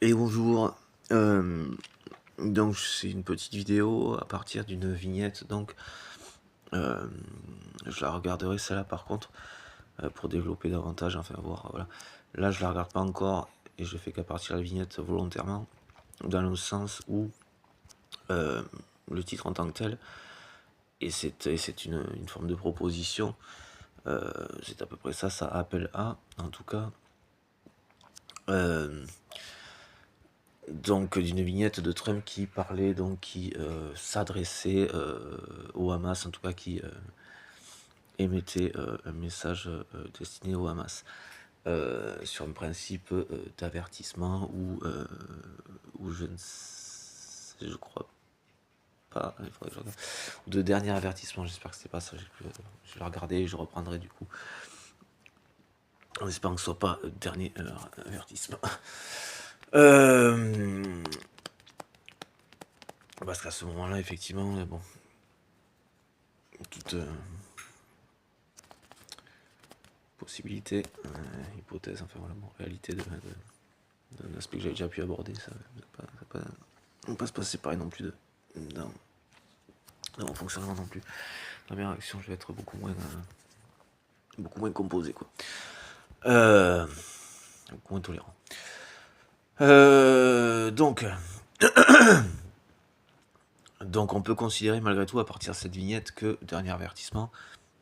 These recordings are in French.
Et bonjour, donc c'est une petite vidéo à partir d'une vignette, donc euh, je la regarderai celle-là par contre pour développer davantage, enfin voir, voilà. Là je la regarde pas encore et je fais qu'à partir de la vignette volontairement, dans le sens où le titre en tant que tel, et c'est une forme de proposition, c'est à peu près ça, ça appelle à, en tout cas, donc d'une vignette de Trump qui parlait, donc qui s'adressait au Hamas, en tout cas qui émettait un message destiné au Hamas sur un principe d'avertissement ou je ne sais, je crois pas, il faudrait que je regarde, ou de dernier avertissement, j'espère que c'est pas ça, je vais regarder et je reprendrai du coup, en espérant que ce soit pas dernier avertissement. Parce qu'à ce moment-là, effectivement, bon, toute possibilité, hypothèse, enfin voilà, bon, réalité d'un aspect que j'avais déjà pu aborder, ça va pas se passer pareil non plus dans mon fonctionnement non plus. Dans mes réactions, je vais être beaucoup moins composé, quoi. Beaucoup moins tolérant. Donc on peut considérer malgré tout à partir de cette vignette que dernier avertissement,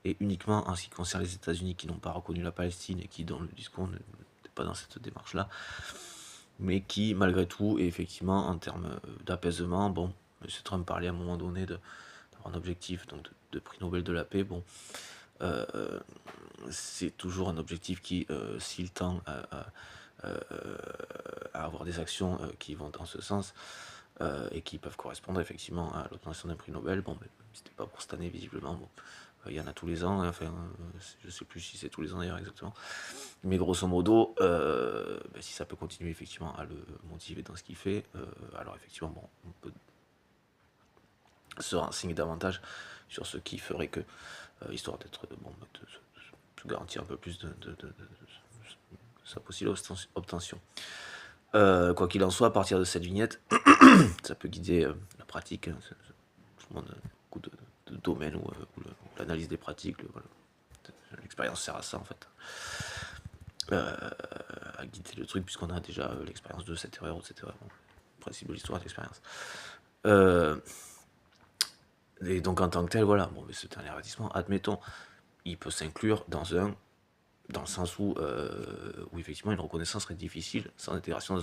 et uniquement en ce qui concerne les États-Unis qui n'ont pas reconnu la Palestine et qui dans le discours n'est pas dans cette démarche-là, mais qui malgré tout, et effectivement en termes d'apaisement, bon, M. Trump parlait à un moment donné d'avoir un objectif donc de prix Nobel de la paix, bon, c'est toujours un objectif qui, s'il tend à avoir des actions qui vont dans ce sens, et qui peuvent correspondre effectivement à l'obtention d'un prix Nobel. Bon, mais c'était pas pour cette année visiblement. Bon, il y en a tous les ans, hein, enfin, je sais plus si c'est tous les ans d'ailleurs exactement. Mais grosso modo, si ça peut continuer effectivement à le motiver dans ce qu'il fait, alors effectivement, bon, on peut se renseigner davantage sur ce qui ferait que, histoire d'être, bon, de garantir un peu plus de sa possible obtention. Quoi qu'il en soit, à partir de cette vignette, ça peut guider la pratique. Hein, tout le monde a beaucoup de domaines où l'analyse des pratiques, l'expérience sert à ça en fait. À guider le truc, puisqu'on a déjà l'expérience de cette erreur ou de cette erreur. Bon, le principe de l'histoire, l'expérience. Et donc en tant que tel, voilà, bon, mais c'est un avertissement, admettons, il peut s'inclure dans le sens où effectivement une reconnaissance serait difficile sans intégration dans